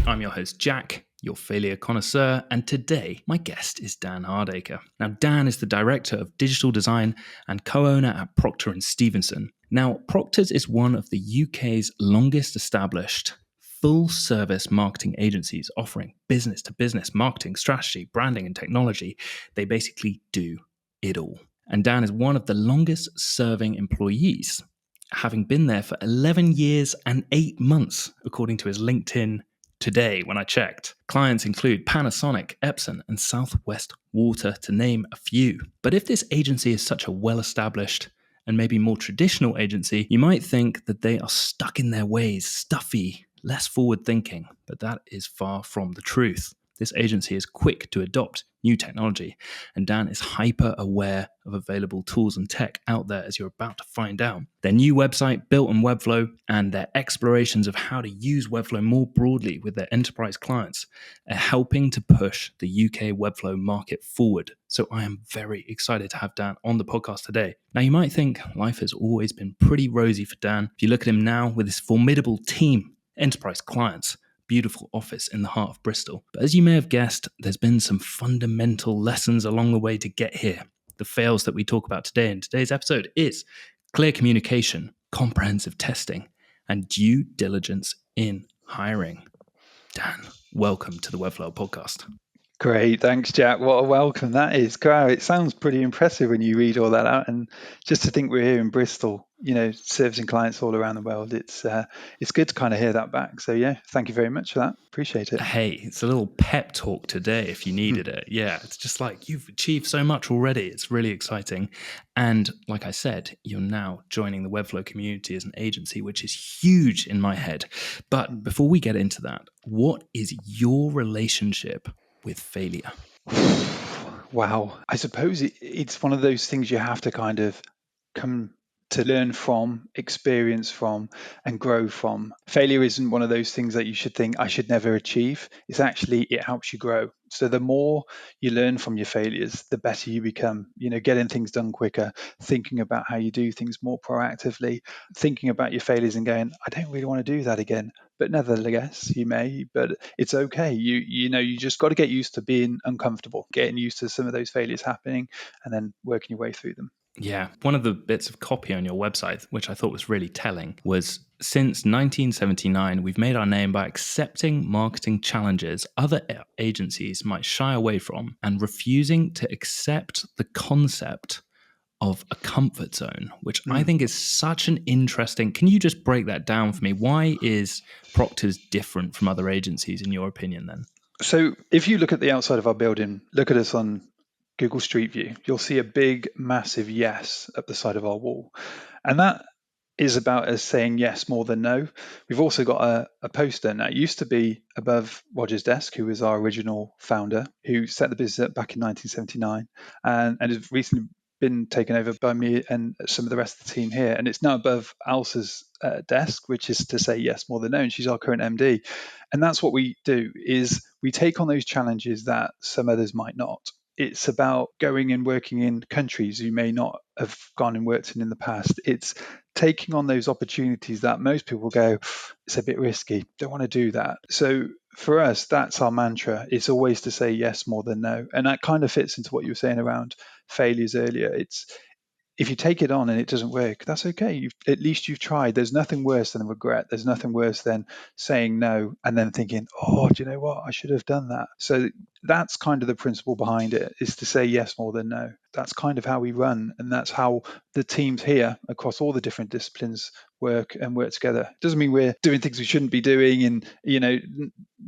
I'm your host, Jack, your failure connoisseur, and today my guest is Dan Hardaker. Now, Dan is the director of digital design and co-owner at Proctor and Stevenson. Now, Proctor's is one of the UK's longest established full-service marketing agencies offering business-to-business marketing, strategy, branding, and technology. They basically do it all. And Dan is one of the longest-serving employees, having been there for 11 years and 8 months, according to his LinkedIn today when I checked. Clients include Panasonic, Epson, and Southwest Water, to name a few. But if this agency is such a well-established and maybe more traditional agency, you might think that they are stuck in their ways, stuffy, less forward-thinking, but that is far from the truth. This agency is quick to adopt new technology, and Dan is hyper aware of available tools and tech out there, as you're about to find out. Their new website, built on Webflow, and their explorations of how to use Webflow more broadly with their enterprise clients are helping to push the UK Webflow market forward. So I am very excited to have Dan on the podcast today. Now, you might think life has always been pretty rosy for Dan. If you look at him now with his formidable team, enterprise clients, beautiful office in the heart of Bristol. But as you may have guessed, there's been some fundamental lessons along the way to get here. The fails that we talk about today in today's episode is clear communication, comprehensive testing, and due diligence in hiring. Dan, welcome to the Webflow podcast. Great, thanks, Jack. What a welcome that is. Wow, it sounds pretty impressive when you read all that out. And just to think we're here in Bristol, servicing clients all around the world, it's good to kind of hear that back. So yeah, thank you very much for that. Appreciate it. Hey, it's a little pep talk today if you needed it. Yeah, it's just like you've achieved so much already. It's really exciting. And like I said, you're now joining the Webflow community as an agency, which is huge in my head. But before we get into that, what is your relationship with failure? Wow. I suppose it's one of those things you have to kind of come to learn from, experience from, and grow from. Failure isn't one of those things that you should think I should never achieve. It's actually, it helps you grow. So the more you learn from your failures, the better you become, getting things done quicker, thinking about how you do things more proactively, thinking about your failures and going, I don't really want to do that again. But nevertheless, you may, but it's okay. You just got to get used to being uncomfortable, getting used to some of those failures happening and then working your way through them. Yeah, one of the bits of copy on your website, which I thought was really telling, was since 1979, we've made our name by accepting marketing challenges other agencies might shy away from and refusing to accept the concept of a comfort zone, which I think is such an interesting. Can you just break that down for me? Why is Proctor's different from other agencies, in your opinion, then? So if you look at the outside of our building, look at us on Google Street View, you'll see a big, massive yes up the side of our wall. And that is about us saying yes more than no. We've also got a poster. Now, it used to be above Roger's desk, who was our original founder, who set the business up back in 1979 and has recently been taken over by me and some of the rest of the team here. And it's now above Alsa's desk, which is to say yes more than no. And she's our current MD. And that's what we do, is we take on those challenges that some others might not. It's about going and working in countries you may not have gone and worked in the past. It's taking on those opportunities that most people go, it's a bit risky, don't want to do that. So for us, that's our mantra. It's always to say yes more than no. And that kind of fits into what you were saying around failures earlier. It's if you take it on and it doesn't work, that's okay. At least you've tried. There's nothing worse than regret. There's nothing worse than saying no and then thinking, oh, do you know what? I should have done that. So that's kind of the principle behind it, is to say yes more than no. That's kind of how we run. And that's how the teams here across all the different disciplines work together. It doesn't mean we're doing things we shouldn't be doing and,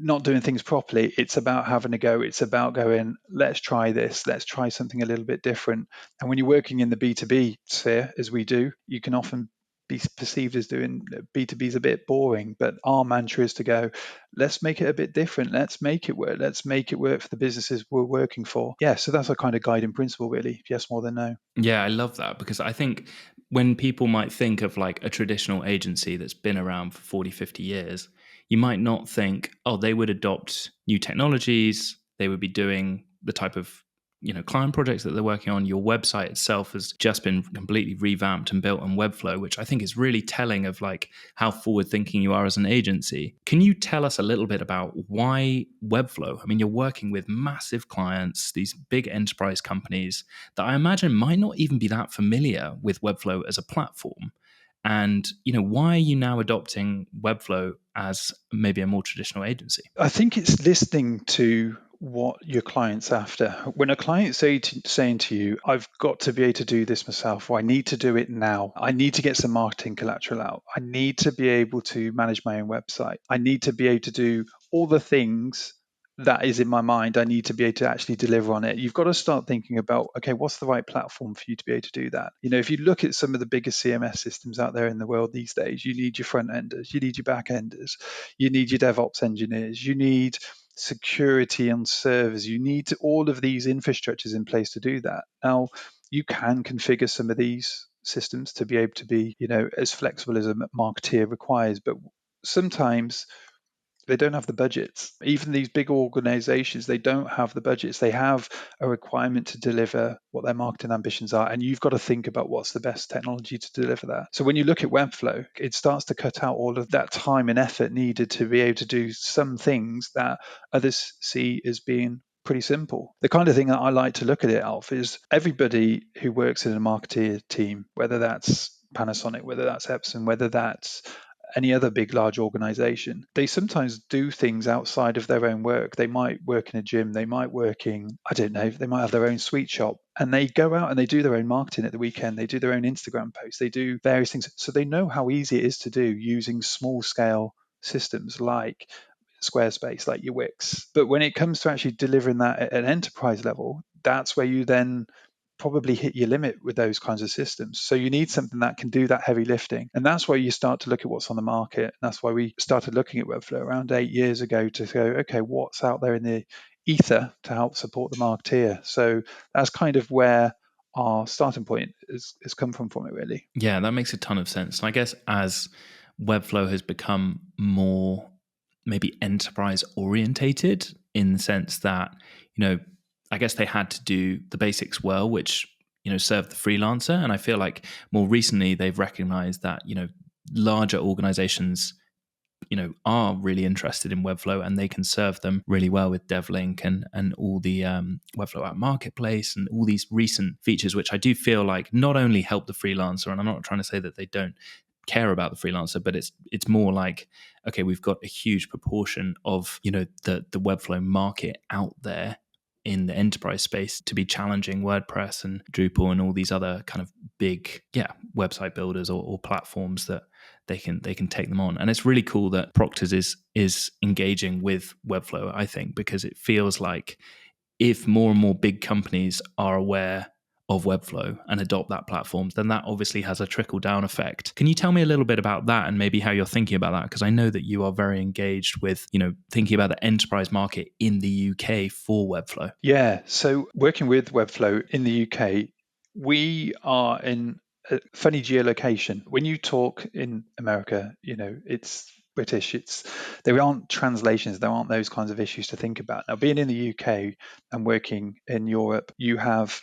not doing things properly. It's about having a go. It's about going, let's try this. Let's try something a little bit different. And when you're working in the B2B sphere, as we do, you can often be perceived as doing B2B is a bit boring, but our mantra is to go, let's make it a bit different. Let's make it work. Let's make it work for the businesses we're working for. Yeah, so that's our kind of guiding principle, really. Yes more than no. Yeah, I love that, because I think when people might think of like a traditional agency that's been around for 40, 50 years, you might not think, oh, they would adopt new technologies, they would be doing the type of client projects that they're working on. Your website itself has just been completely revamped and built on Webflow, which I think is really telling of like how forward thinking you are as an agency. Can you tell us a little bit about why Webflow? I mean, you're working with massive clients, these big enterprise companies that I imagine might not even be that familiar with Webflow as a platform. And, why are you now adopting Webflow as maybe a more traditional agency? I think it's listening to what your client's after. When a client saying to you, I've got to be able to do this myself, or I need to do it now. I need to get some marketing collateral out. I need to be able to manage my own website. I need to be able to do all the things that is in my mind. I need to be able to actually deliver on it. You've got to start thinking about, okay, what's the right platform for you to be able to do that? If you look at some of the biggest CMS systems out there in the world these days, you need your front enders, you need your back enders, you need your DevOps engineers, you need security on servers, you need all of these infrastructures in place to do that. Now, you can configure some of these systems to be able to be, as flexible as a marketeer requires, but sometimes they don't have the budgets. Even these big organizations, they don't have the budgets. They have a requirement to deliver what their marketing ambitions are. And you've got to think about what's the best technology to deliver that. So when you look at Webflow, it starts to cut out all of that time and effort needed to be able to do some things that others see as being pretty simple. The kind of thing that I like to look at it, Alf, is everybody who works in a marketeer team, whether that's Panasonic, whether that's Epson, whether that's any other big, large organization, they sometimes do things outside of their own work. They might work in a gym, they might work in, I don't know, they might have their own sweet shop, and they go out and they do their own marketing at the weekend. They do their own Instagram posts, they do various things. So they know how easy it is to do using small scale systems like Squarespace, like your Wix. But when it comes to actually delivering that at an enterprise level, that's where you then probably hit your limit with those kinds of systems. So you need something that can do that heavy lifting. And that's where you start to look at what's on the market. And that's why we started looking at Webflow around 8 years ago to go, okay, what's out there in the ether to help support the marketeer? So that's kind of where our starting point has come from it, really. Yeah, that makes a ton of sense. And I guess as Webflow has become more maybe enterprise orientated in the sense that, I guess they had to do the basics well, which, served the freelancer. And I feel like more recently they've recognized that, larger organizations, are really interested in Webflow and they can serve them really well with DevLink and all the Webflow app marketplace and all these recent features, which I do feel like not only help the freelancer, and I'm not trying to say that they don't care about the freelancer, but it's more like, okay, we've got a huge proportion of, the Webflow market out there in the enterprise space to be challenging WordPress and Drupal and all these other kind of big, website builders or platforms that they can take them on. And it's really cool that Proctor's is engaging with Webflow, I think, because it feels like if more and more big companies are aware of Webflow and adopt that platform, then that obviously has a trickle down effect. Can you tell me a little bit about that and maybe how you're thinking about that? Because I know that you are very engaged with, thinking about the enterprise market in the UK for Webflow. Yeah. So working with Webflow in the UK, we are in a funny geolocation. When you talk in America, it's British. There aren't translations. There aren't those kinds of issues to think about. Now, being in the UK and working in Europe, you have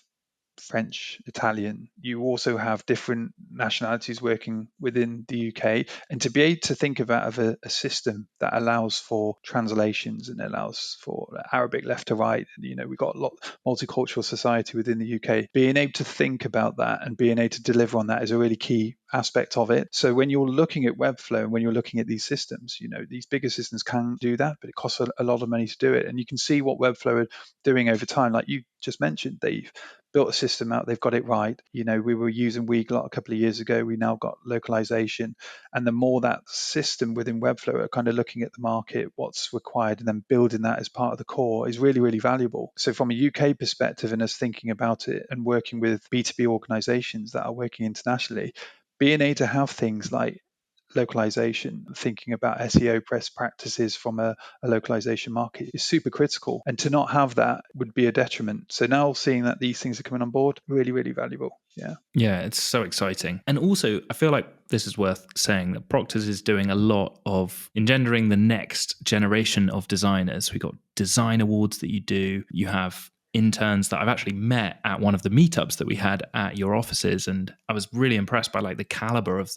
French, Italian. You also have different nationalities working within the UK. And to be able to think about a system that allows for translations and allows for Arabic left to right, we've got a lot multicultural society within the UK. Being able to think about that and being able to deliver on that is a really key aspect of it. So when you're looking at Webflow and when you're looking at these systems, these bigger systems can do that, but it costs a lot of money to do it. And you can see what Webflow are doing over time. Like you just mentioned, they've built a system out, they've got it right. We were using Weglot a couple of years ago. We now got localization. And the more that system within Webflow are kind of looking at the market, what's required, and then building that as part of the core is really, really valuable. So from a UK perspective and us thinking about it and working with B2B organizations that are working internationally, being able to have things like localization, thinking about SEO best practices from a localization market is super critical. And to not have that would be a detriment. So now seeing that these things are coming on board, really, really valuable. Yeah. Yeah, it's so exciting. And also, I feel like this is worth saying that Proctor's is doing a lot of engendering the next generation of designers. We got design awards that you do. You have interns that I've actually met at one of the meetups that we had at your offices, and I was really impressed by like the caliber of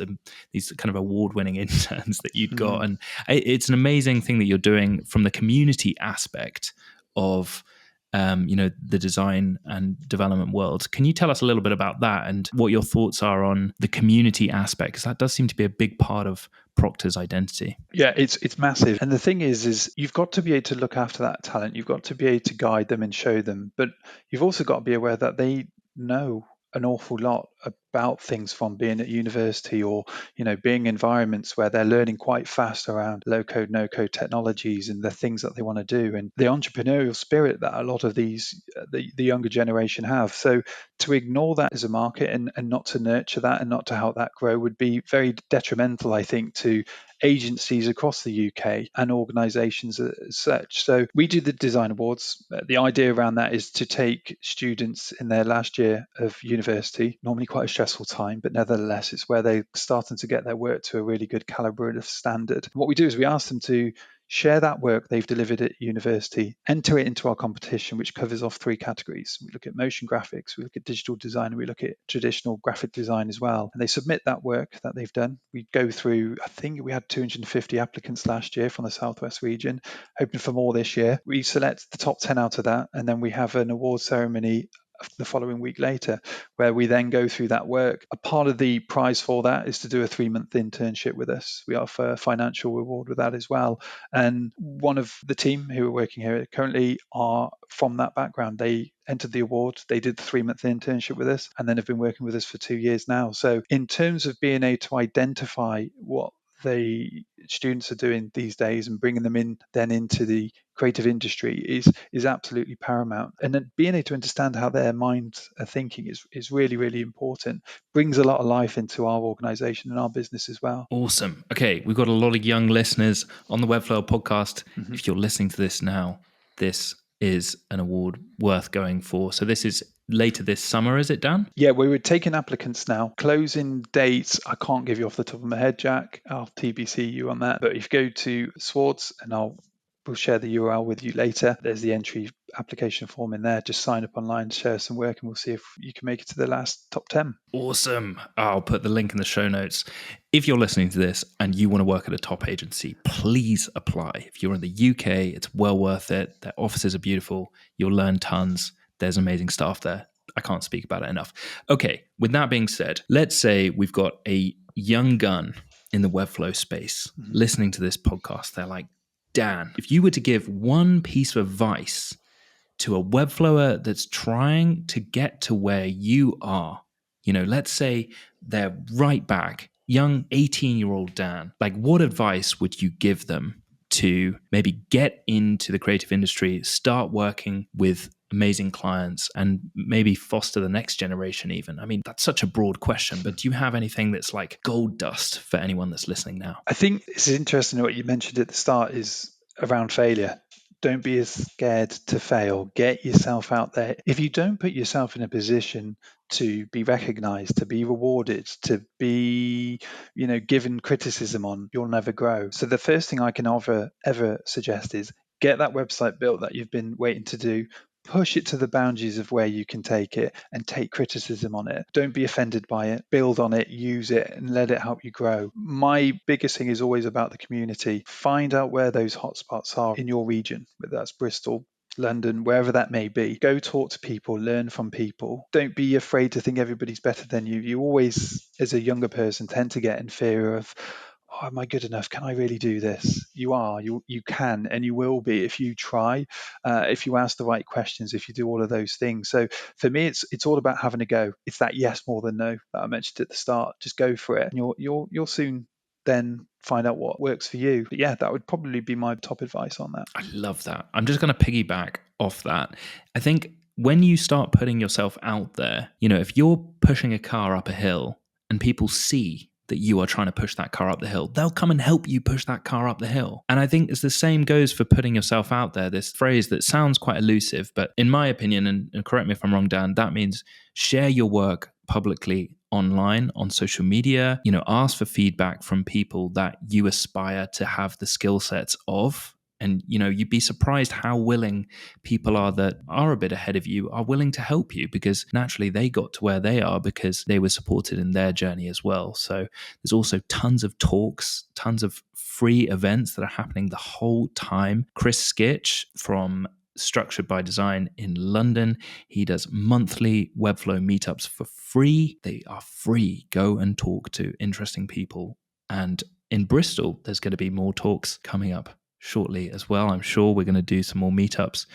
these kind of award-winning interns that you'd got. And it's an amazing thing that you're doing from the community aspect of the design and development world. Can you tell us a little bit about that and what your thoughts are on the community aspect? Because that does seem to be a big part of Proctor's identity. Yeah, it's massive. And the thing is you've got to be able to look after that talent. You've got to be able to guide them and show them. But you've also got to be aware that they know an awful lot about things from being at university, or being environments where they're learning quite fast around low code, no code technologies and the things that they want to do, and the entrepreneurial spirit that a lot of these the younger generation have. So to ignore that as a market and not to nurture that and not to help that grow would be very detrimental, I think, to agencies across the UK and organizations as such. So we do the design awards. The idea around that is to take students in their last year of university, normally quite a stressful time, but nevertheless it's where they're starting to get their work to a really good caliber of standard. What we do is we ask them to share that work they've delivered at university, enter it into our competition, which covers off 3 categories. We look at motion graphics, we look at digital design, and we look at traditional graphic design as well. And they submit that work that they've done. We go through, I think we had 250 applicants last year from the Southwest region, hoping for more this year. We select the top 10 out of that, and then we have an award ceremony the following week later, where we then go through that work. A part of the prize for that is to do a 3-month internship with us. We offer a financial reward with that as well. And one of the team who are working here currently are from that background. They entered the award, they did the 3-month internship with us, and then have been working with us for 2 years now. So in terms of being able to identify what the students are doing these days and bringing them in then into the creative industry is absolutely paramount. And then being able to understand how their minds are thinking is really, really important. Brings a lot of life into our organization and our business as well. Awesome. Okay, we've got a lot of young listeners on the Webflow podcast. Mm-hmm. If you're listening to this now, this is an award worth going for. So this is later this summer, is it, Dan? Yeah, we were taking applicants now. Closing dates, I can't give you off the top of my head, Jack. I'll TBC you on that. But if you go to Swords, and we'll share the URL with you later. There's the entry application form in there. Just sign up online, share some work, and we'll see if you can make it to the last top 10. Awesome. I'll put the link in the show notes. If you're listening to this and you want to work at a top agency, please apply. If you're in the UK, it's well worth it. Their offices are beautiful. You'll learn tons. There's amazing staff there. I can't speak about it enough. Okay, with that being said, let's say we've got a young gun in the Webflow space listening to this podcast. They're like, Dan, if you were to give one piece of advice to a Webflower that's trying to get to where you are, let's say they're right back, young 18-year-old Dan, like what advice would you give them to maybe get into the creative industry, start working with amazing clients, and maybe foster the next generation even? I mean, that's such a broad question, but do you have anything that's like gold dust for anyone that's listening now? I think it's interesting what you mentioned at the start is around failure. Don't be as scared to fail. Get yourself out there. If you don't put yourself in a position to be recognized, to be rewarded, to be, given criticism on, you'll never grow. So the first thing I can ever suggest is get that website built that you've been waiting to do. Push it to the boundaries of where you can take it and take criticism on it. Don't be offended by it. Build on it, use it, and let it help you grow. My biggest thing is always about the community. Find out where those hotspots are in your region, whether that's Bristol, London, wherever that may be. Go talk to people, learn from people. Don't be afraid to think everybody's better than you. You always, as a younger person, tend to get in fear of, oh, am I good enough? Can I really do this? You are, you can, and you will be if you try, if you ask the right questions, if you do all of those things. So for me, it's all about having a go. It's that yes more than no that I mentioned at the start. Just go for it, and you'll soon then find out what works for you. But yeah, that would probably be my top advice on that. I love that. I'm just going to piggyback off that. I think when you start putting yourself out there, if you're pushing a car up a hill and people see that you are trying to push that car up the hill, they'll come and help you push that car up the hill. And I think it's the same goes for putting yourself out there. This phrase that sounds quite elusive, but in my opinion, and correct me if I'm wrong, Dan, that means share your work publicly online, on social media, ask for feedback from people that you aspire to have the skill sets of, And, you'd be surprised how willing people are that are a bit ahead of you are willing to help you, because naturally they got to where they are because they were supported in their journey as well. So there's also tons of talks, tons of free events that are happening the whole time. Chris Skitch from Structured by Design in London, he does monthly Webflow meetups for free. They are free. Go and talk to interesting people. And in Bristol, there's going to be more talks coming up shortly as well. I'm sure we're going to do some more meetups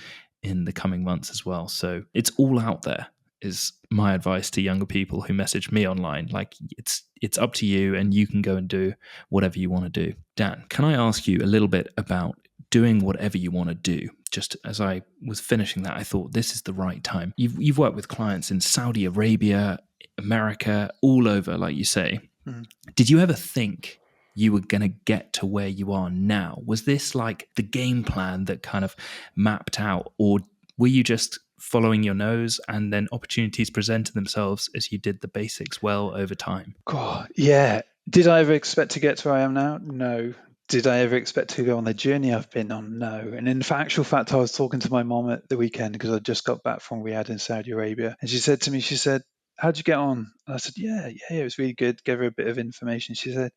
in the coming months as well. So it's all out there, is my advice to younger people who message me online. Like, it's up to you, and you can go and do whatever you want to do. Dan, can I ask you a little bit about doing whatever you want to do? Just as I was finishing that, I thought this is the right time. You've worked with clients in Saudi Arabia, America, all over, like you say. Did you ever think you were going to get to where you are now? Was this like the game plan that kind of mapped out, or were you just following your nose and then opportunities presented themselves as you did the basics well over time? God, yeah. Did I ever expect to get to where I am now? No. Did I ever expect to go on the journey I've been on? No. And in actual fact, I was talking to my mom at the weekend because I just got back from Riyadh in Saudi Arabia. And she said to me, how'd you get on? And I said, yeah, it was really good. Gave her a bit of information. She said,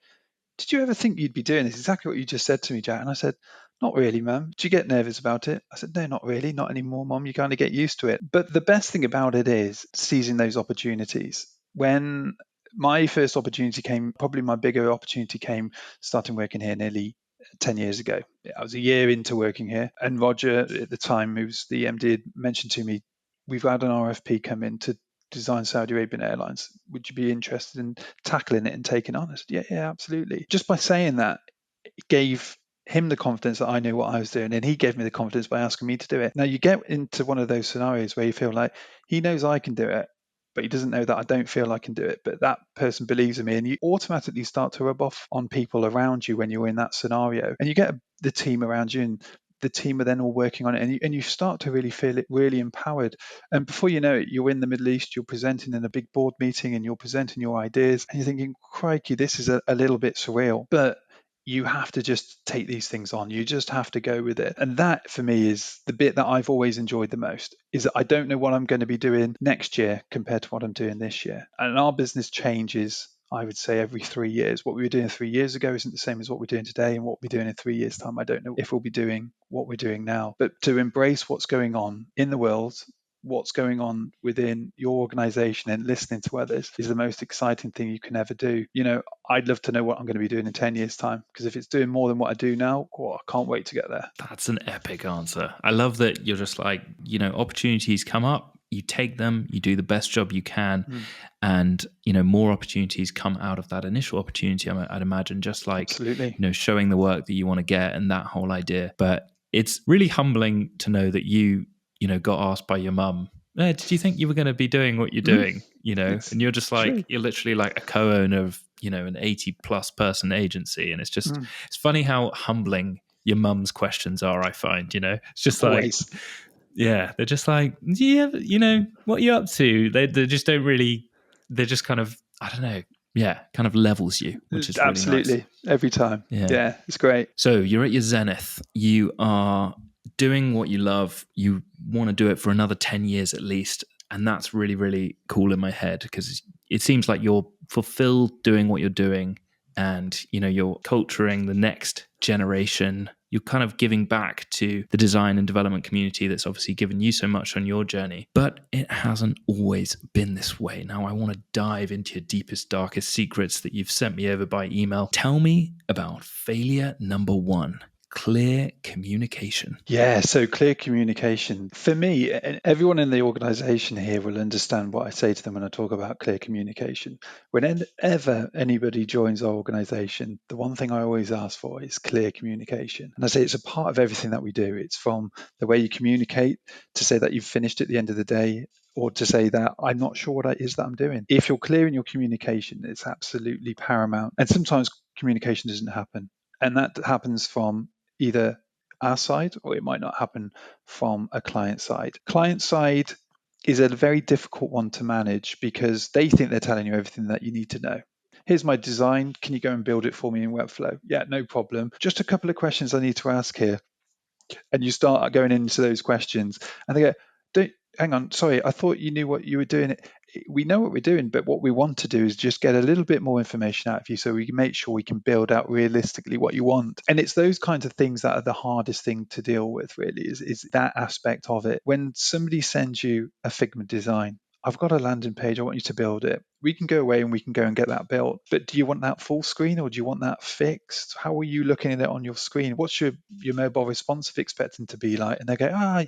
did you ever think you'd be doing this? Exactly what you just said to me, Jack. And I said, not really, Mum. Do you get nervous about it? I said, no, not really. Not anymore, Mum. You kind of get used to it. But the best thing about it is seizing those opportunities. When my first opportunity came, probably my bigger opportunity came starting working here nearly 10 years ago. I was a year into working here, and Roger at the time, who was the MD, had mentioned to me, we've had an RFP come in to design Saudi Arabian Airlines. Would you be interested in tackling it and taking it on? I said, yeah, absolutely. Just by saying that, it gave him the confidence that I knew what I was doing, and he gave me the confidence by asking me to do it. Now you get into one of those scenarios where you feel like he knows I can do it, but he doesn't know that I don't feel I can do it. But that person believes in me, and you automatically start to rub off on people around you when you're in that scenario, and you get the team around you, and the team are then all working on it, and you start to really feel it really empowered. And before you know it, you're in the Middle East, you're presenting in a big board meeting, and you're presenting your ideas, and you're thinking, crikey, this is a little bit surreal. But you have to just take these things on. You just have to go with it. And that for me is the bit that I've always enjoyed the most, is that I don't know what I'm going to be doing next year compared to what I'm doing this year. And our business changes, I would say, every 3 years. What we were doing 3 years ago isn't the same as what we're doing today, and what we'll be doing in 3 years' time, I don't know if we'll be doing what we're doing now. But to embrace what's going on in the world, what's going on within your organization, and listening to others is the most exciting thing you can ever do. I'd love to know what I'm going to be doing in 10 years' time, because if it's doing more than what I do now, I can't wait to get there. That's an epic answer. I love that you're just like, opportunities come up, you take them, you do the best job you can, and more opportunities come out of that initial opportunity. I'd imagine, just like Absolutely. Showing the work that you want to get and that whole idea. But it's really humbling to know that you got asked by your mum, did you think you were going to be doing what you're doing? And you're just like, true. you're literally like a co-owner of an 80 plus person agency, and it's just it's funny how humbling your mum's questions are. I find it's just Always. like, yeah, they're just like, yeah, what are you up to? They just don't really, they're just kind of, I don't know, yeah, kind of levels you, which is really nice. Absolutely. Every time. Yeah, it's great. So you're at your zenith. You are doing what you love. You want to do it for another 10 years at least. And that's really, really cool in my head, because it seems like you're fulfilled doing what you're doing, and you're culturing the next generation. You're kind of giving back to the design and development community that's obviously given you so much on your journey. But it hasn't always been this way. Now I want to dive into your deepest, darkest secrets that you've sent me over by email. Tell me about failure number 1. Clear communication. Yeah, so clear communication. For me, and everyone in the organization here will understand what I say to them when I talk about clear communication. Whenever anybody joins our organization, the one thing I always ask for is clear communication. And I say it's a part of everything that we do. It's from the way you communicate, to say that you've finished at the end of the day, or to say that I'm not sure what it is that I'm doing. If you're clear in your communication, it's absolutely paramount. And sometimes communication doesn't happen. And that happens from either our side, or it might not happen from a client side. Client side is a very difficult one to manage, because they think they're telling you everything that you need to know. Here's my design. Can you go and build it for me in Webflow? Yeah, no problem. Just a couple of questions I need to ask here. And you start going into those questions and they go, don't, hang on, sorry, I thought you knew what you were doing. We know what we're doing, but what we want to do is just get a little bit more information out of you so we can make sure we can build out realistically what you want. And it's those kinds of things that are the hardest thing to deal with, really, is that aspect of it. When somebody sends you a Figma design, I've got a landing page, I want you to build it. We can go away and we can go and get that built. But do you want that full screen or do you want that fixed? How are you looking at it on your screen? What's your mobile responsive expecting to be like? And they go,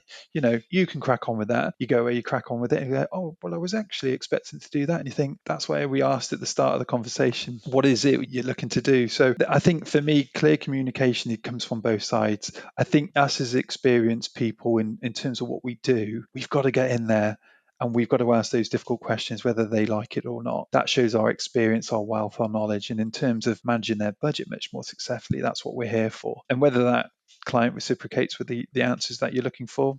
you can crack on with that. You go away, you crack on with it. And you go, oh, well, I was actually expecting to do that. And you think, that's why we asked at the start of the conversation, what is it you're looking to do? So I think for me, clear communication, it comes from both sides. I think us as experienced people in terms of what we do, we've got to get in there. And we've got to ask those difficult questions, whether they like it or not. That shows our experience, our wealth, our knowledge. And in terms of managing their budget much more successfully, that's what we're here for. And whether that client reciprocates with the answers that you're looking for,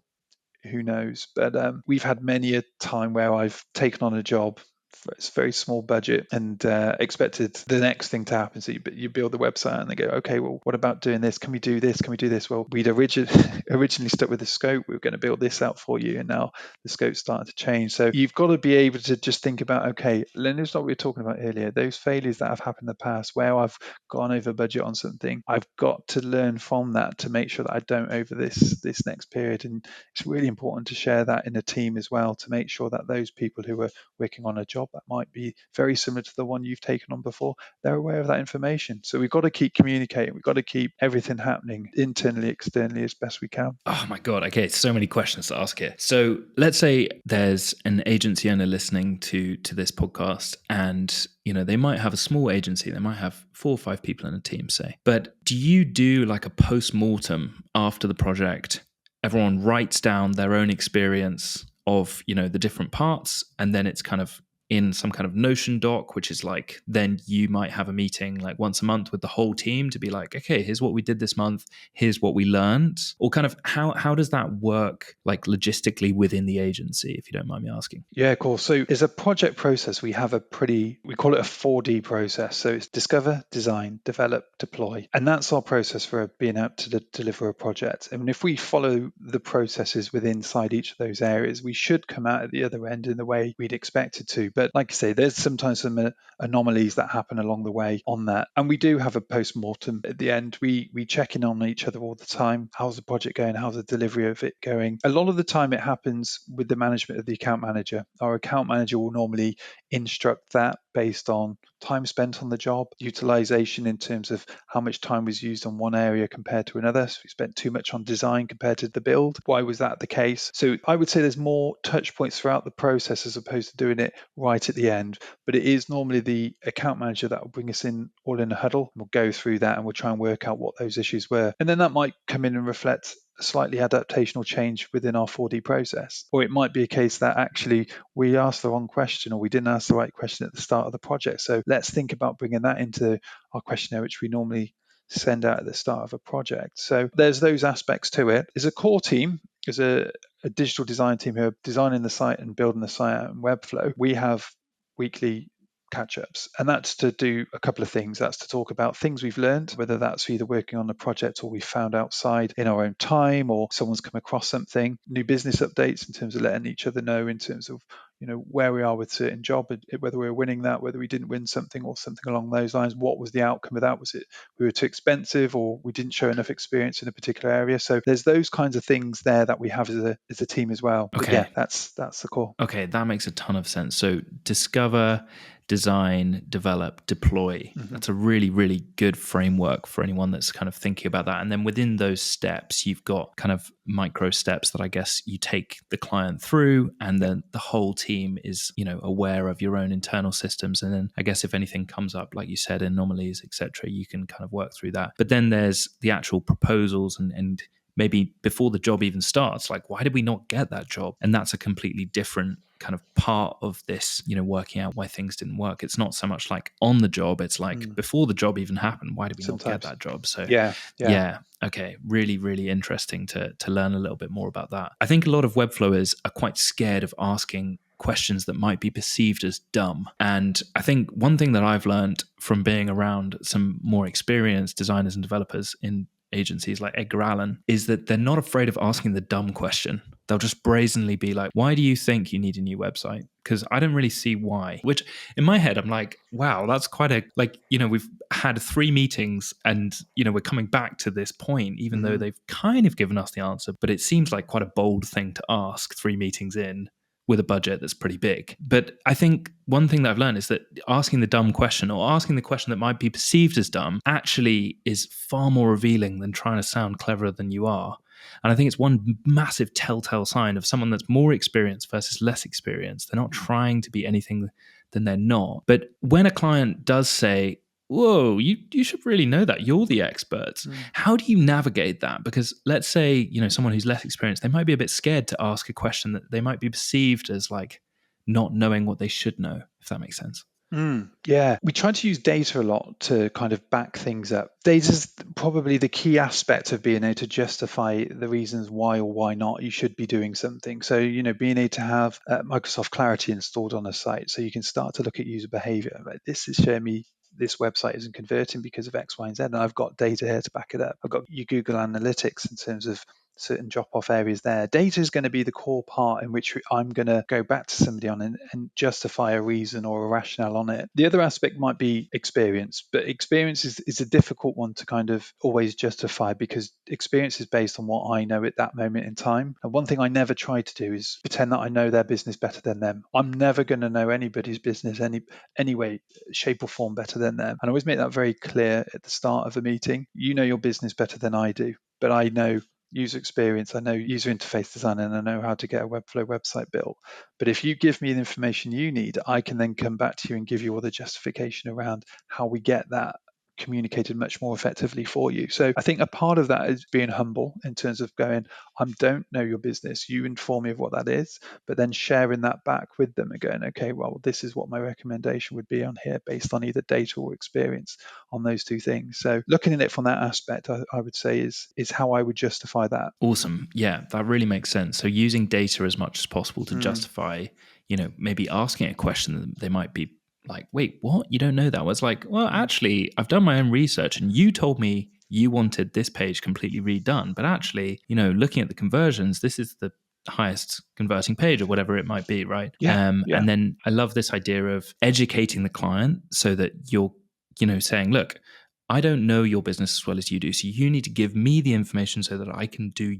who knows? But we've had many a time where I've taken on a job for a very small budget and expected the next thing to happen. So you build the website and they go, okay, well, what about doing this? Can we do this? Can we do this? Well, we'd originally stuck with the scope. We were going to build this out for you. And now the scope's starting to change. So you've got to be able to just think about, okay, Leonard's what we were talking about earlier, those failures that have happened in the past where I've gone over budget on something, I've got to learn from that to make sure that I don't over this next period. And it's really important to share that in a team as well, to make sure that those people who are working on a job that might be very similar to the one you've taken on before, they're aware of that information. So we've got to keep communicating. We've got to keep everything happening internally, externally as best we can. Oh my God. Okay. So many questions to ask here. So let's say there's an agency owner listening to this podcast and, they might have a small agency. They might have 4 or 5 people in a team, say. But do you do like a post-mortem after the project? Everyone writes down their own experience of, the different parts, and then it's kind of in some kind of Notion doc, which is like, then you might have a meeting like once a month with the whole team to be like, okay, here's what we did this month, here's what we learned, or kind of how does that work like logistically within the agency, if you don't mind me asking? Yeah, cool. So as a project process, we have we call it a 4D process. So it's discover, design, develop, deploy. And that's our process for being able to deliver a project. And if we follow the processes within inside each of those areas, we should come out at the other end in the way we'd expect it to. But like I say, there's sometimes some anomalies that happen along the way on that. And we do have a post-mortem at the end. We check in on each other all the time. How's the project going? How's the delivery of it going? A lot of the time it happens with the management of the account manager. Our account manager will normally instruct that based on time spent on the job, utilization in terms of how much time was used on one area compared to another. So we spent too much on design compared to the build. Why was that the case? So I would say there's more touch points throughout the process as opposed to doing it right at the end. But it is normally the account manager that will bring us in all in a huddle. We'll go through that and we'll try and work out what those issues were. And then that might come in and reflect a slightly adaptational change within our 4D process. Or it might be a case that actually we asked the wrong question or we didn't ask the right question at the start of the project. So let's think about bringing that into our questionnaire, which we normally send out at the start of a project. So there's those aspects to it. There's a core team, there's a digital design team who are designing the site and building the site out in Webflow. We have weekly catch-ups, and that's to do a couple of things. That's to talk about things we've learned, whether that's either working on a project or we found outside in our own time, or someone's come across something, new business updates in terms of letting each other know in terms of where we are with certain job, whether we're winning that, whether we didn't win something or something along those lines. What was the outcome of that? Was it we were too expensive or we didn't show enough experience in a particular area? So there's those kinds of things there that we have as a team as well. Okay. But yeah, that's the core. Okay, that makes a ton of sense. So discover, design, develop, deploy. Mm-hmm. That's a really, really good framework for anyone that's kind of thinking about that. And then within those steps, you've got kind of micro steps that I guess you take the client through, and then the whole team is, aware of your own internal systems. And then I guess if anything comes up, like you said, anomalies, etc., you can kind of work through that. But then there's the actual proposals and maybe before the job even starts, like, why did we not get that job? And that's a completely different kind of part of this, working out why things didn't work. It's not so much like on the job, it's like before the job even happened, why did we not get that job? So yeah. Okay. Really, really interesting to learn a little bit more about that. I think a lot of Webflowers are quite scared of asking questions that might be perceived as dumb. And I think one thing that I've learned from being around some more experienced designers and developers in agencies like Edgar Allan is that they're not afraid of asking the dumb question. They'll just brazenly be like, why do you think you need a new website? Because I don't really see why. Which in my head, I'm like, wow, that's quite a, like, we've had 3 meetings and, we're coming back to this point, even though they've kind of given us the answer. But it seems like quite a bold thing to ask 3 meetings in with a budget that's pretty big. But I think one thing that I've learned is that asking the dumb question, or asking the question that might be perceived as dumb, actually is far more revealing than trying to sound cleverer than you are. And I think it's one massive telltale sign of someone that's more experienced versus less experienced. They're not trying to be anything than they're not. But when a client does say, whoa, you should really know that. You're the experts. How do you navigate that? Because let's say, someone who's less experienced, they might be a bit scared to ask a question that they might be perceived as like not knowing what they should know, if that makes sense. Yeah, we try to use data a lot to kind of back things up. Data is probably the key aspect of being able to justify the reasons why or why not you should be doing something. So, being able to have Microsoft Clarity installed on a site so you can start to look at user behavior. Like, this is showing me this website isn't converting because of X, Y, and Z, and I've got data here to back it up. I've got your Google Analytics in terms of certain drop-off areas there. Data is going to be the core part in which I'm going to go back to somebody on and justify a reason or a rationale on it. The other aspect might be experience, but experience is a difficult one to kind of always justify, because experience is based on what I know at that moment in time. And one thing I never try to do is pretend that I know their business better than them. I'm never going to know anybody's business any way, shape or form better than them. And I always make that very clear at the start of a meeting. You know your business better than I do, but I know user experience, I know user interface design, and I know how to get a Webflow website built. But if you give me the information you need, I can then come back to you and give you all the justification around how we get that communicated much more effectively for you. So I think a part of that is being humble in terms of going, I don't know your business, you inform me of what that is, but then sharing that back with them and going, okay, well, this is what my recommendation would be on here based on either data or experience on those 2 things. So looking at it from that aspect, I would say is how I would justify that. Awesome. Yeah, that really makes sense. So using data as much as possible to justify, maybe asking a question that they might be like, wait, what? You don't know that? Well, it's like, well, actually, I've done my own research and you told me you wanted this page completely redone. But actually, looking at the conversions, this is the highest converting page or whatever it might be, right? Yeah. And then I love this idea of educating the client so that you're, saying, look, I don't know your business as well as you do. So you need to give me the information so that I can do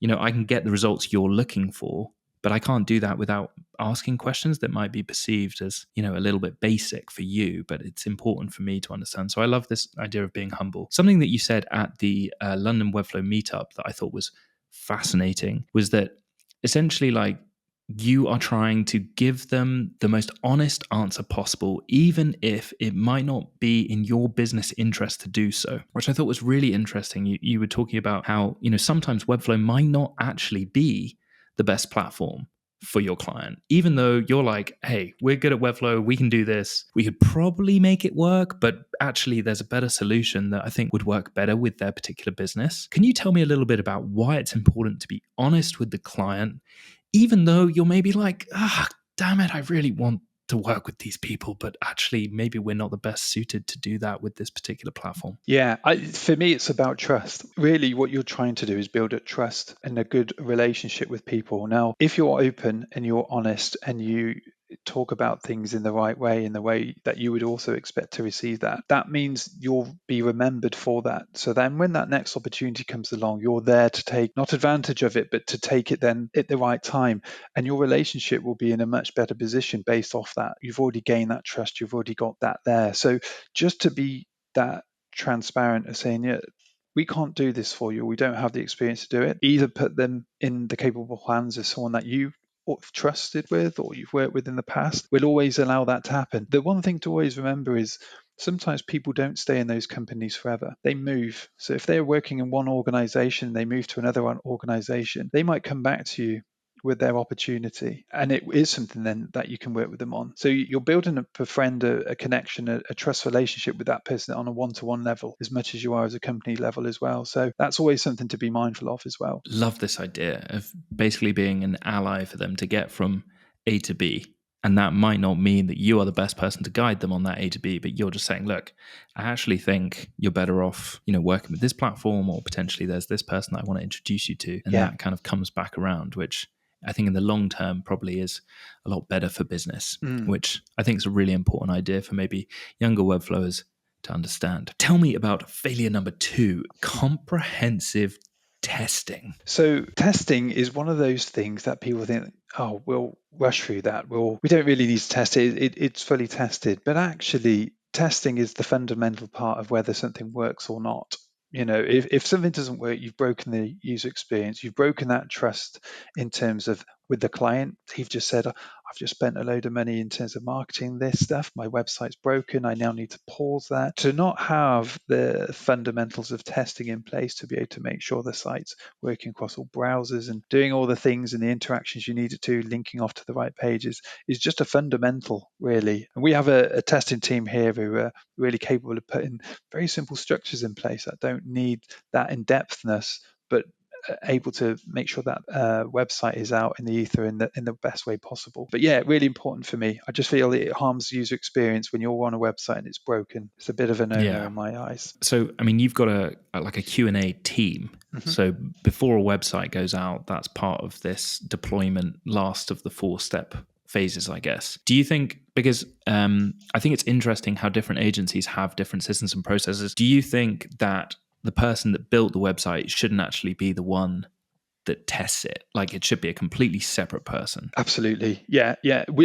I can get the results you're looking for. But I can't do that without asking questions that might be perceived as, a little bit basic for you, but it's important for me to understand. So I love this idea of being humble. Something that you said at the London Webflow meetup that I thought was fascinating was that essentially, like, you are trying to give them the most honest answer possible, even if it might not be in your business interest to do so, which I thought was really interesting. You were talking about how, sometimes Webflow might not actually be the best platform for your client, even though you're like, hey, we're good at Webflow, we can do this, we could probably make it work, but actually there's a better solution that I think would work better with their particular business. Can you tell me a little bit about why it's important to be honest with the client, even though you're maybe like, damn it, I really want to work with these people, but actually maybe we're not the best suited to do that with this particular platform? Yeah, for me, it's about trust. Really, what you're trying to do is build a trust and a good relationship with people. Now, if you're open and you're honest and you talk about things in the right way, in the way that you would also expect to receive that, that means you'll be remembered for that. So then when that next opportunity comes along, you're there to take not advantage of it, but to take it then at the right time. And your relationship will be in a much better position based off that. You've already gained that trust, you've already got that there. So just to be that transparent of saying, yeah, we can't do this for you, we don't have the experience to do it, either put them in the capable hands of someone that you trusted with or you've worked with in the past. We'll always allow that to happen. The one thing to always remember is sometimes people don't stay in those companies forever. They move. So if they're working in one organization, they move to another organization, they might come back to you with their opportunity, and it is something then that you can work with them on. So you're building a friend, a connection, a trust relationship with that person on a one-to-one level as much as you are as a company level as well. So that's always something to be mindful of as well. Love this idea of basically being an ally for them to get from A to B. And that might not mean that you are the best person to guide them on that A to B, but you're just saying, look, I actually think you're better off, working with this platform, or potentially there's this person that I want to introduce you to. And Yeah. that kind of comes back around, which I think in the long term probably is a lot better for business, which I think is a really important idea for maybe younger webflowers to understand. Tell me about failure number 2, comprehensive testing. So testing is one of those things that people think, oh, we'll rush through that. We don't really need to test it. It's fully tested. But actually, testing is the fundamental part of whether something works or not. If something doesn't work, you've broken the user experience, you've broken that trust in terms of with the client. You've just said, I've just spent a load of money in terms of marketing this stuff. My website's broken. I now need to pause that. To not have the fundamentals of testing in place to be able to make sure the site's working across all browsers and doing all the things and the interactions you need it to, linking off to the right pages, is just a fundamental, really. And we have a testing team here who are really capable of putting very simple structures in place that don't need that in-depthness, but able to make sure that website is out in the ether in the best way possible. But yeah, really important for me. I just feel it harms user experience when you're on a website and it's broken. It's a bit of a no-no in my eyes. So, I mean, you've got a Q&A team. Mm-hmm. So before a website goes out, that's part of this deployment, last of the 4-step phases, I guess. Do you think, because I think it's interesting how different agencies have different systems and processes. Do you think that the person that built the website shouldn't actually be the one that tests it? Like, it should be a completely separate person? Absolutely. Yeah.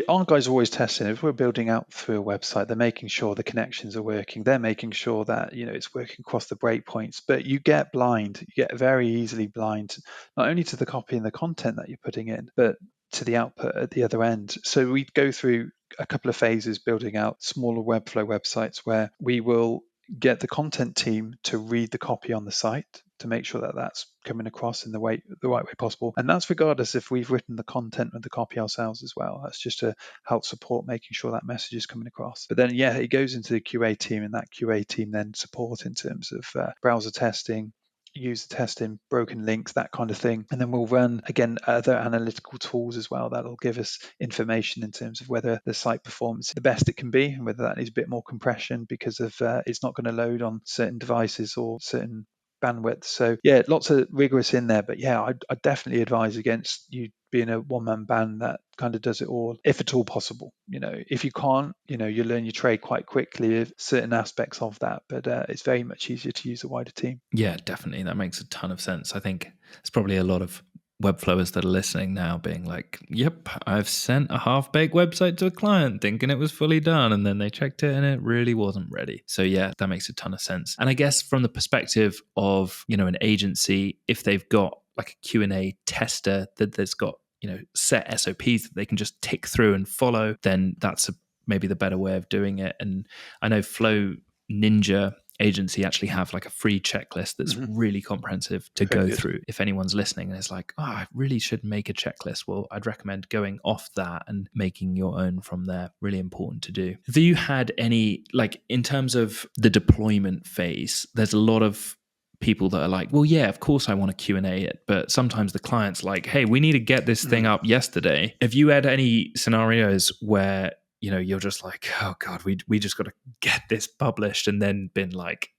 Our guys are always testing. If we're building out through a website, they're making sure the connections are working. They're making sure that, it's working across the breakpoints. But you get blind. You get very easily blind, not only to the copy and the content that you're putting in, but to the output at the other end. So we go through a couple of phases building out smaller Webflow websites where we will get the content team to read the copy on the site to make sure that that's coming across in the right way possible. And that's regardless if we've written the content of the copy ourselves as well. That's just to help support making sure that message is coming across. But then, it goes into the QA team, and that QA team then support in terms of browser testing, user testing, broken links, that kind of thing. And then we'll run, again, other analytical tools as well that'll give us information in terms of whether the site performs the best it can be, and whether that needs a bit more compression because of it's not going to load on certain devices or certain bandwidth. So lots of rigorous in there. But I definitely advise against you being a one-man band that kind of does it all, if at all possible. If you can't, you learn your trade quite quickly of certain aspects of that. But it's very much easier to use a wider team. Yeah, definitely. That makes a ton of sense. I think there's probably a lot of webflowers that are listening now being like, yep, I've sent a half-baked website to a client thinking it was fully done, and then they checked it and it really wasn't ready. So yeah, that makes a ton of sense. And I guess from the perspective of, an agency, if they've got like a Q&A tester that's got, set SOPs that they can just tick through and follow, then that's maybe the better way of doing it. And I know Flow Ninja agency actually have like a free checklist that's really comprehensive to go through. If anyone's listening and is like, I really should make a checklist, well, I'd recommend going off that and making your own from there. Really important to do. Have you had any, like, in terms of the deployment phase, there's a lot of people that are like, well, yeah, of course I want to Q&A it, but sometimes the client's like, hey, we need to get this thing up yesterday. Have you had any scenarios where you're just like, oh God, we just got to get this published, and then been like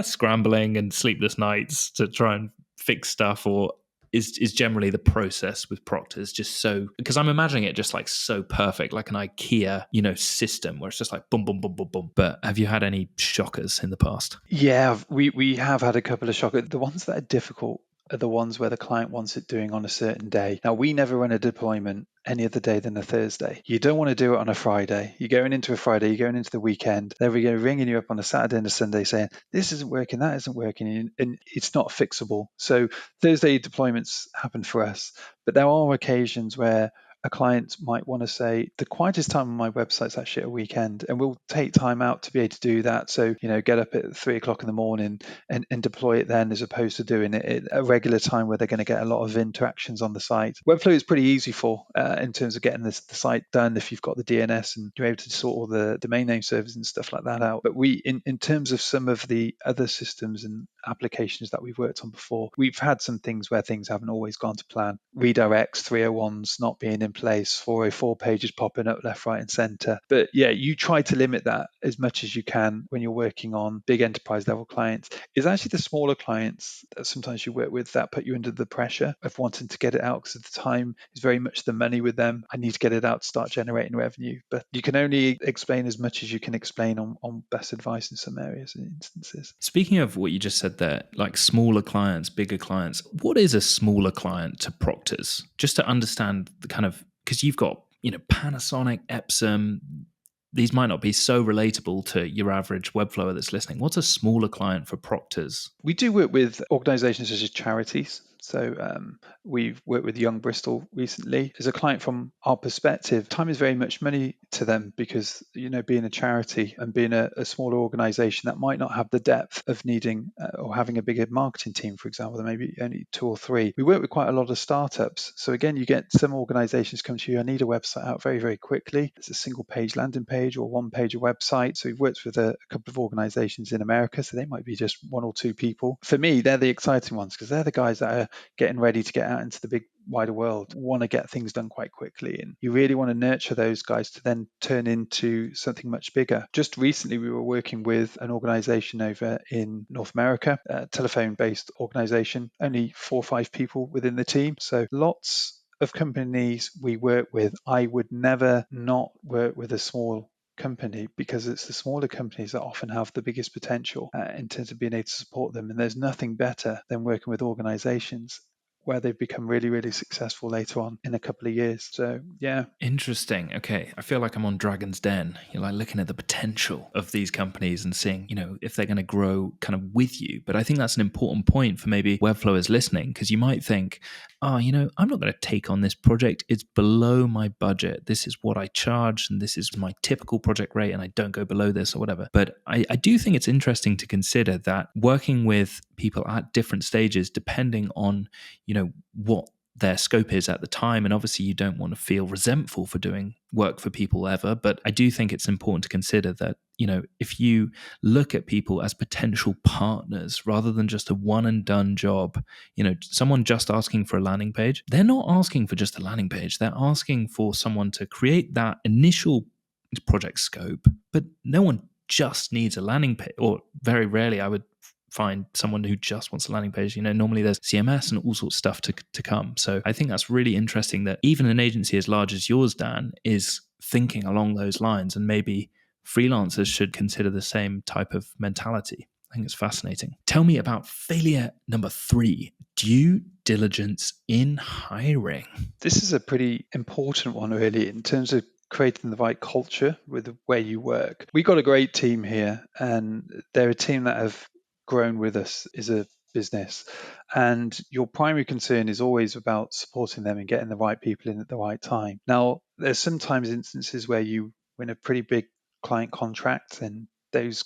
scrambling and sleepless nights to try and fix stuff? Or is generally the process with Proctor's just so, because I'm imagining it just like so perfect, like an IKEA, system where it's just like boom, boom, boom, boom, boom. But have you had any shockers in the past? Yeah, we have had a couple of shockers. The ones that are difficult are the ones where the client wants it doing on a certain day. Now, we never run a deployment any other day than a Thursday. You don't want to do it on a Friday. You're going into a Friday, you're going into the weekend. They're ringing you up on a Saturday and a Sunday saying, this isn't working, that isn't working, and it's not fixable. So Thursday deployments happen for us, but there are occasions where a client might want to say, the quietest time on my website is actually at a weekend, and we'll take time out to be able to do that. So, get up at 3 o'clock in the morning and deploy it then, as opposed to doing it at a regular time where they're going to get a lot of interactions on the site. Webflow is pretty easy for in terms of getting the site done if you've got the DNS and you're able to sort all the domain name servers and stuff like that out. But in terms of some of the other systems and applications that we've worked on before. We've had some things where things haven't always gone to plan. Redirects, 301s not being in place, 404 pages popping up left, right, and center. But yeah, you try to limit that as much as you can when you're working on big enterprise level clients. It's actually the smaller clients that sometimes you work with that put you under the pressure of wanting to get it out, because at the time is very much the money with them. I need to get it out to start generating revenue. But you can only explain as much as you can explain on best advice in some areas and instances. Speaking of what you just said there, like smaller clients, bigger clients, what is a smaller client to Proctor's? Just to understand the kind of, because you've got, Panasonic, Epson, these might not be so relatable to your average Webflower that's listening. What's a smaller client for Proctor's? We do work with organizations such as charities. So we've worked with Young Bristol recently. As a client, from our perspective, time is very much money to them, because being a charity and being a smaller organization that might not have the depth of needing or having a bigger marketing team, for example, there may be only 2 or 3. We work with quite a lot of startups. So again, you get some organizations come to you, I need a website out very, very quickly. It's a single page landing page or one page of website. So we've worked with a couple of organizations in America. So they might be just 1 or 2 people. For me, they're the exciting ones, because they're the guys that are getting ready to get out into the big wider world, want to get things done quite quickly, and you really want to nurture those guys to then turn into something much bigger. Just recently we were working with an organization over in North America, a telephone based organization, only 4 or 5 people within the team. So lots of companies we work with, I would never not work with a small company, because it's the smaller companies that often have the biggest potential in terms of being able to support them. And there's nothing better than working with organizations where they've become really, really successful later on in a couple of years. So, yeah. Interesting. Okay. I feel like I'm on Dragon's Den. You're like looking at the potential of these companies and seeing, if they're going to grow kind of with you. But I think that's an important point for maybe Webflowers listening, because you might think, I'm not going to take on this project. It's below my budget. This is what I charge, and this is my typical project rate, and I don't go below this or whatever. But I do think it's interesting to consider that working with people at different stages, depending on, what their scope is at the time. And obviously you don't want to feel resentful for doing work for people ever. But I do think it's important to consider that, if you look at people as potential partners rather than just a one and done job, someone just asking for a landing page, they're not asking for just a landing page. They're asking for someone to create that initial project scope, but no one just needs a landing page, or very rarely I would find someone who just wants a landing page. Normally there's CMS and all sorts of stuff to come. So I think that's really interesting that even an agency as large as yours, Dan, is thinking along those lines, and maybe freelancers should consider the same type of mentality. I think it's fascinating. Tell me about failure number 3, due diligence in hiring. This is a pretty important one, really, in terms of creating the right culture with where you work. We got a great team here, and they're a team that have grown with us as a business, and your primary concern is always about supporting them and getting the right people in at the right time. Now, there's sometimes instances where you win a pretty big client contract, and those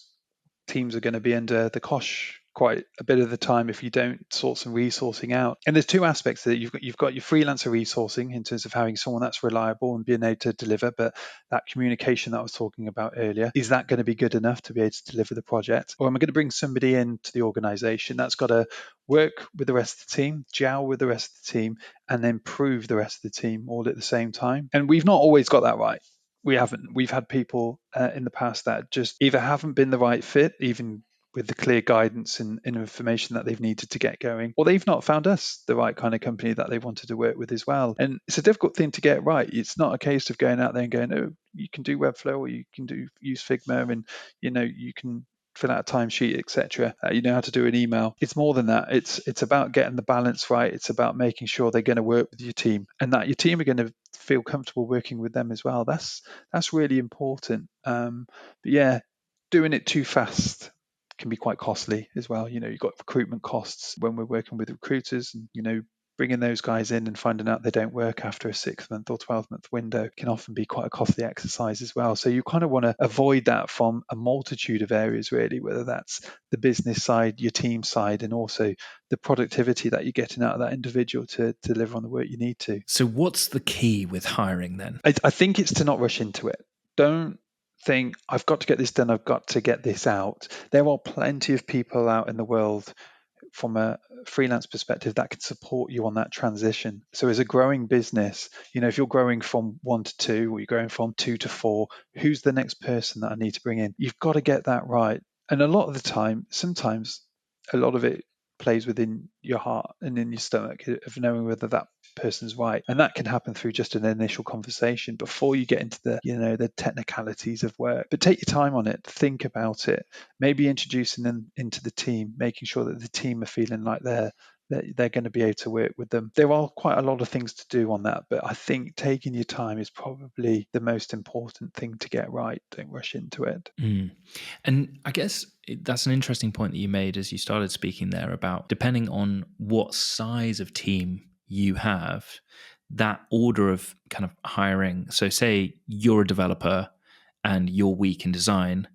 teams are going to be under the cosh quite a bit of the time if you don't sort some resourcing out. And there's 2 aspects that you've got your freelancer resourcing in terms of having someone that's reliable and being able to deliver, but that communication that I was talking about earlier, is that going to be good enough to be able to deliver the project? Or am I going to bring somebody into the organization that's got to work with the rest of the team, gel with the rest of the team, and then prove the rest of the team all at the same time? And we've not always got that right. We haven't. We've had people in the past that just either haven't been the right fit, even with the clear guidance and information that they've needed to get going, or they've not found us the right kind of company that they wanted to work with as well. And it's a difficult thing to get right. It's not a case of going out there and going, oh, you can do Webflow, or you can use Figma, and you can fill out a timesheet, etc. You know how to do an email. It's more than that. It's about getting the balance right. It's about making sure they're going to work with your team, and that your team are going to feel comfortable working with them as well. That's really important. But yeah, doing it too fast can be quite costly as well. You've got recruitment costs when we're working with recruiters, and bringing those guys in and finding out they don't work after a 6-month or 12-month window can often be quite a costly exercise as well. So you kind of want to avoid that from a multitude of areas, really, whether that's the business side, your team side, and also the productivity that you're getting out of that individual to deliver on the work you need to. So what's the key with hiring then? I think it's to not rush into it. Don't think, I've got to get this done, I've got to get this out. There are plenty of people out in the world from a freelance perspective that can support you on that transition. So as a growing business, if you're growing from 1 to 2 or you're growing from 2 to 4, who's the next person that I need to bring in? You've got to get that right. And a lot of the time, sometimes a lot of it plays within your heart and in your stomach of knowing whether that person's right, and that can happen through just an initial conversation before you get into the technicalities of work. But take your time on it, think about it, maybe introducing them into the team, making sure that the team are feeling like they're going to be able to work with them. There are quite a lot of things to do on that, but I think taking your time is probably the most important thing to get right. Don't rush into it. And I guess that's an interesting point that you made as you started speaking there about depending on what size of team you have, that order of kind of hiring. So, say you're a developer and you're weak in design.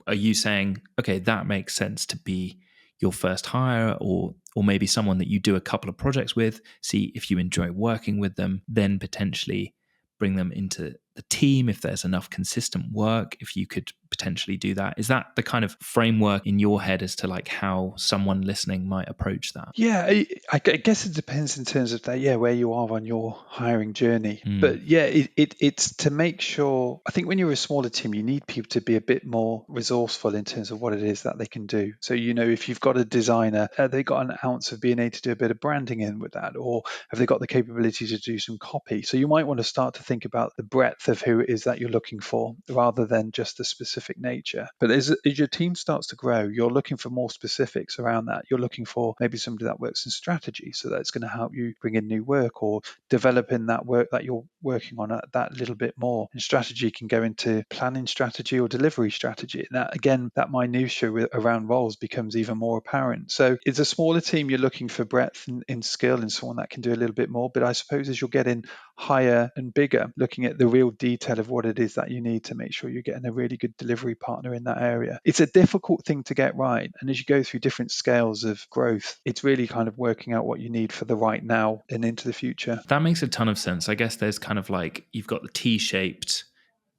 Are you saying, okay, that makes sense to be your first hire, or maybe someone that you do a couple of projects with, see if you enjoy working with them, then potentially bring them into the team if there's enough consistent work, if you could potentially do that? Is that the kind of framework in your head as to like how someone listening might approach that? Yeah, I guess it depends in terms of that, yeah, where you are on your hiring journey. Mm. But yeah, it's to make sure, I think when you're a smaller team, you need people to be a bit more resourceful in terms of what it is that they can do. So, if you've got a designer, have they got an ounce of being able to do a bit of branding in with that? Or have they got the capability to do some copy? So you might want to start to think about the breadth of who it is that you're looking for rather than just the specific nature. But as your team starts to grow, you're looking for more specifics around that. You're looking for maybe somebody that works in strategy, so that's going to help you bring in new work or developing that work that you're working on that little bit more. And strategy can go into planning strategy or delivery strategy. And that, again, that minutiae around roles becomes even more apparent. So it's a smaller team, you're looking for breadth in skill and someone that can do a little bit more. But I suppose as you're getting higher and bigger, looking at the real detail of what it is that you need to make sure you're getting a really good delivery partner in that area. It's a difficult thing to get right. And as you go through different scales of growth, it's really kind of working out what you need for the right now and into the future. That makes a ton of sense. I guess there's kind of like you've got the T-shaped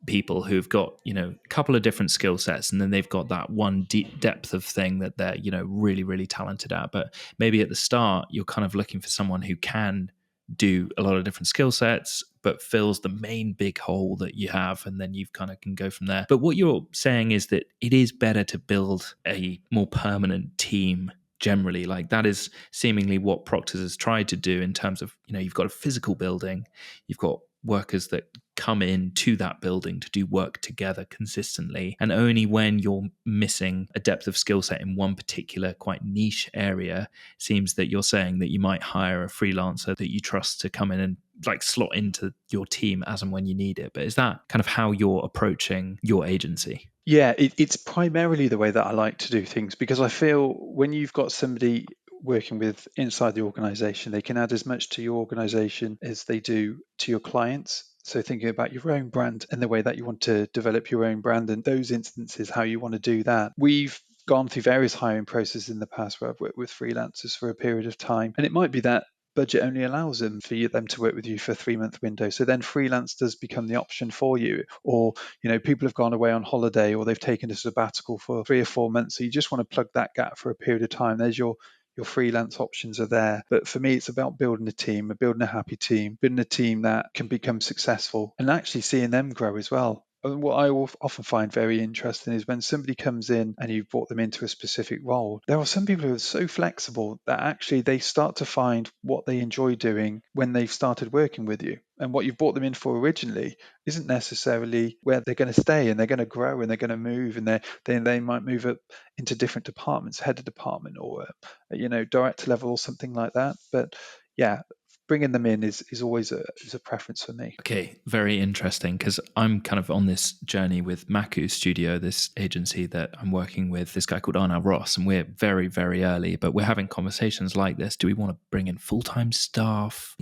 people who've got a couple of different skill sets, and then they've got that one deep depth of thing that they're really really talented at. But maybe at the start you're kind of looking for someone who can do a lot of different skill sets but fills the main big hole that you have, and then you kind of can go from there. But what you're saying is that it is better to build a more permanent team generally. Like that is seemingly what Proctor's has tried to do in terms of you've got a physical building, you've got workers that come in to that building to do work together consistently, and only when you're missing a depth of skill set in one particular quite niche area seems that you're saying that you might hire a freelancer that you trust to come in and like slot into your team as and when you need it. But is that kind of how you're approaching your agency? Yeah, it's primarily the way that I like to do things, because I feel when you've got somebody working with inside the organization, they can add as much to your organization as they do to your clients. So thinking about your own brand and the way that you want to develop your own brand, and those instances, how you want to do that. We've gone through various hiring processes in the past where I've worked with freelancers for a period of time, and it might be that budget only allows them them to work with you for a 3-month window. So then freelance does become the option for you. Or, people have gone away on holiday, or they've taken a sabbatical for 3 or 4 months. So you just want to plug that gap for a period of time. There's your freelance options are there. But for me, it's about building a team, building a happy team, building a team that can become successful and actually seeing them grow as well. And what I often find very interesting is when somebody comes in and you've brought them into a specific role, there are some people who are so flexible that actually they start to find what they enjoy doing when they've started working with you. And what you've brought them in for originally isn't necessarily where they're going to stay, and they're going to grow and they're going to move, and they might move up into different departments, head of department or director level or something like that. But yeah, bringing them in is always a preference for me. Okay, very interesting, because I'm kind of on this journey with Maku Studio, this agency that I'm working with, this guy called Arnaud Ross, and we're very, very early, but we're having conversations like this. Do we want to bring in full-time staff?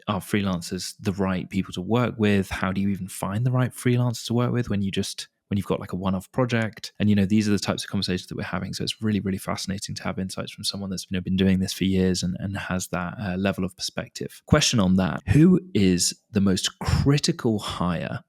Are freelancers the right people to work with? How do you even find the right freelancers to work with when you've got like a one-off project? And these are the types of conversations that we're having. So it's really really fascinating to have insights from someone that's been doing this for years and has that level of perspective. Question on that: who is the most critical hire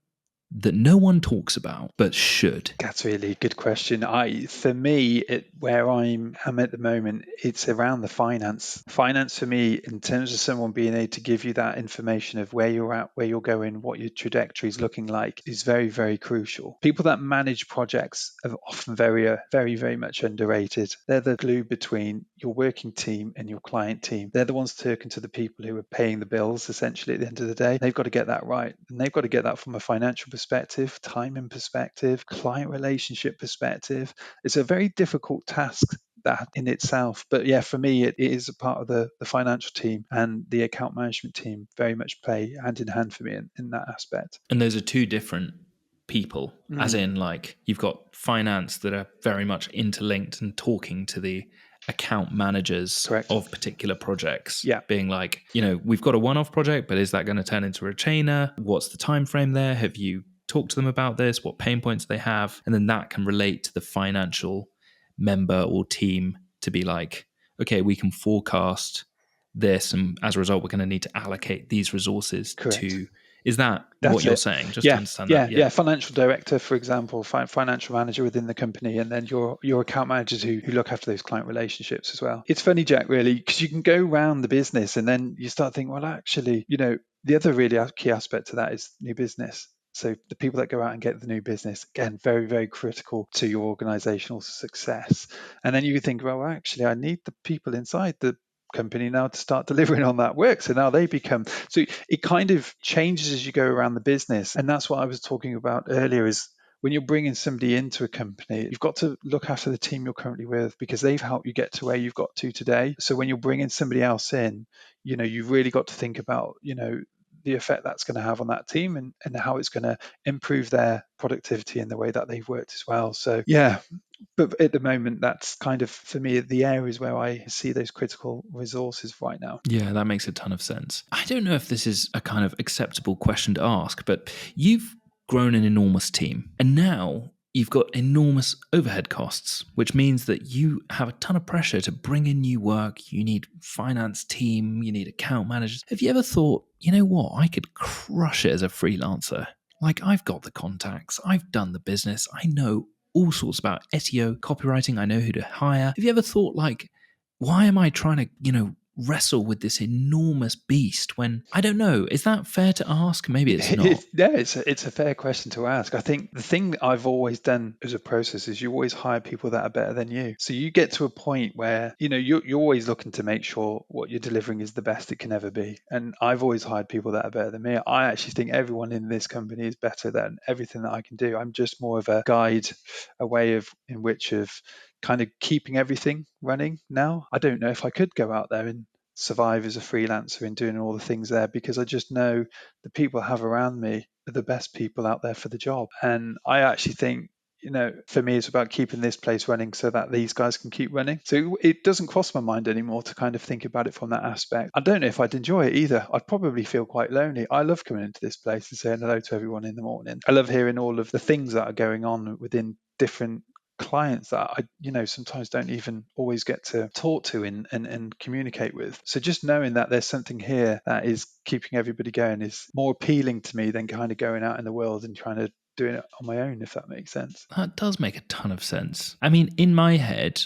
that no one talks about but should? That's really a good question. For me, where am at the moment, it's around the finance. Finance for me, in terms of someone being able to give you that information of where you're at, where you're going, what your trajectory is looking like, is very, very crucial. People that manage projects are often very much underrated. They're the glue between your working team and your client team. They're the ones talking to the people who are paying the bills, essentially, at the end of the day. They've got to get that right. And they've got to get that from a financial perspective, timing perspective, client relationship perspective. It's a very difficult task that in itself. But yeah, for me, it is a part of the financial team, and the account management team very much play hand in hand for me in that aspect. And those are two different people, as in, like, you've got finance that are very much interlinked and talking to the account managers Correct. of particular projects, Yeah. being like, we've got a one-off project, but is that going to turn into a retainer? What's the time frame there? Have you talked to them about this? What pain points they have? And then that can relate to the financial member or team to be like, okay, we can forecast this, and as a result, we're going to need to allocate these resources Correct. to. Is that what That's you're it. saying? Just to Yeah, understand yeah, that. yeah. Financial director, for example, financial manager within the company, and then your account managers who look after those client relationships as well. It's funny, Jack, really, because you can go around the business and then you start thinking, well, actually, the other really key aspect to that is new business. So the people that go out and get the new business, again, very, very critical to your organizational success. And then you think, well, actually, I need the people inside the company now to start delivering on that work. So now they become, so it kind of changes as you go around the business. And that's what I was talking about earlier is when you're bringing somebody into a company, you've got to look after the team you're currently with because they've helped you get to where you've got to today. So when you're bringing somebody else in, you've really got to think about, the effect that's going to have on that team and how it's going to improve their productivity and the way that they've worked as well. So yeah, but at the moment, that's kind of, for me, the areas where I see those critical resources right now. Yeah, that makes a ton of sense. I don't know if this is a kind of acceptable question to ask, but you've grown an enormous team, and now you've got enormous overhead costs, which means that you have a ton of pressure to bring in new work. You need finance team, you need account managers. Have you ever thought, you know what, I could crush it as a freelancer? Like, I've got the contacts, I've done the business, I know all sorts about SEO, copywriting, I know who to hire. Have you ever thought, like, why am I trying to, wrestle with this enormous beast when I don't know? Is that fair to ask? Maybe it's not. It's a fair question to ask. I think the thing that I've always done as a process is you always hire people that are better than you. So you get to a point where, you're always looking to make sure what you're delivering is the best it can ever be. And I've always hired people that are better than me. I actually think everyone in this company is better than everything that I can do. I'm just more of a guide, a way in which of kind of keeping everything running now. I don't know if I could go out there and survive as a freelancer and doing all the things there because I just know the people I have around me are the best people out there for the job. And I actually think, for me, it's about keeping this place running so that these guys can keep running. So it doesn't cross my mind anymore to kind of think about it from that aspect. I don't know if I'd enjoy it either. I'd probably feel quite lonely. I love coming into this place and saying hello to everyone in the morning. I love hearing all of the things that are going on within different clients that I, sometimes don't even always get to talk to and communicate with. So just knowing that there's something here that is keeping everybody going is more appealing to me than kind of going out in the world and trying to do it on my own, if that makes sense. That does make a ton of sense. I mean, in my head,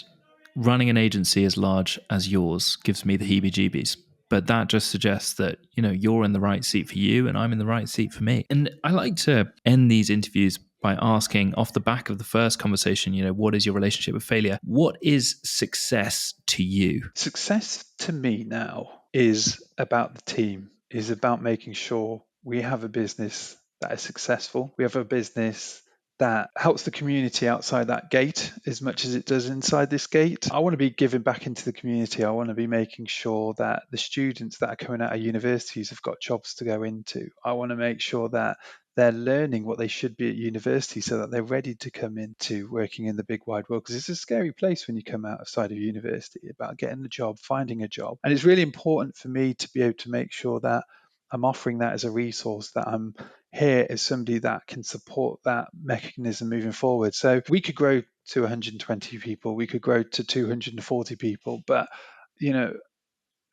running an agency as large as yours gives me the heebie jeebies. But that just suggests that, you're in the right seat for you and I'm in the right seat for me. And I like to end these interviews by asking, off the back of the first conversation, what is your relationship with failure? What is success to you? Success to me now is about the team, is about making sure we have a business that is successful. We have a business that helps the community outside that gate as much as it does inside this gate. I want to be giving back into the community. I want to be making sure that the students that are coming out of universities have got jobs to go into. I want to make sure that they're learning what they should be at university so that they're ready to come into working in the big wide world, because it's a scary place when you come outside of university about getting a job, finding a job. And it's really important for me to be able to make sure that I'm offering that as a resource, that I'm here as somebody that can support that mechanism moving forward. So we could grow to 120 people, we could grow to 240 people, but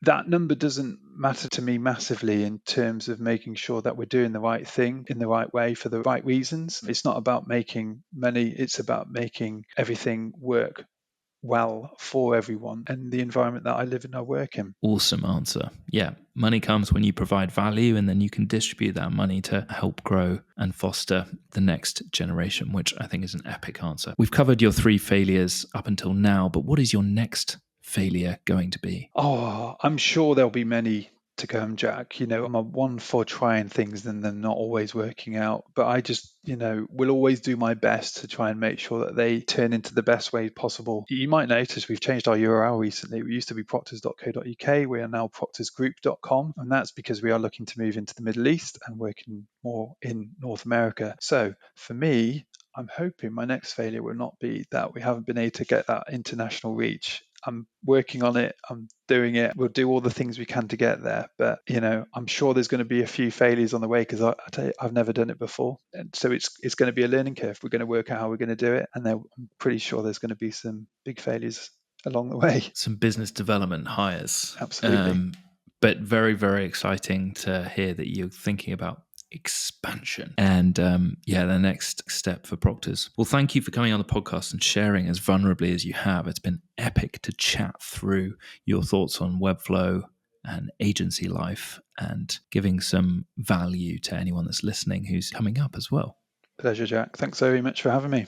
that number doesn't matter to me massively in terms of making sure that we're doing the right thing in the right way for the right reasons. It's not about making money, it's about making everything work well for everyone and the environment that I live and I work in. Awesome answer. Yeah, money comes when you provide value, and then you can distribute that money to help grow and foster the next generation, which I think is an epic answer. We've covered your 3 failures up until now, but what is your next failure going to be? Oh, I'm sure there'll be many to come, Jack. I'm a one for trying things and then not always working out. But I just, will always do my best to try and make sure that they turn into the best way possible. You might notice we've changed our URL recently. We used to be proctors.co.uk. We are now proctorsgroup.com. And that's because we are looking to move into the Middle East and working more in North America. So for me, I'm hoping my next failure will not be that we haven't been able to get that international reach. I'm working on it. I'm doing it. We'll do all the things we can to get there. But, I'm sure there's going to be a few failures on the way because I tell you, I've never done it before. And so it's going to be a learning curve. We're going to work out how we're going to do it. And then I'm pretty sure there's going to be some big failures along the way. Some business development hires. Absolutely. But very, very exciting to hear that you're thinking about expansion and the next step for Proctors. Well, thank you for coming on the podcast and sharing as vulnerably as you have. It's been epic to chat through your thoughts on Webflow and agency life and giving some value to anyone that's listening who's coming up as well. Pleasure, Jack. Thanks very much for having me.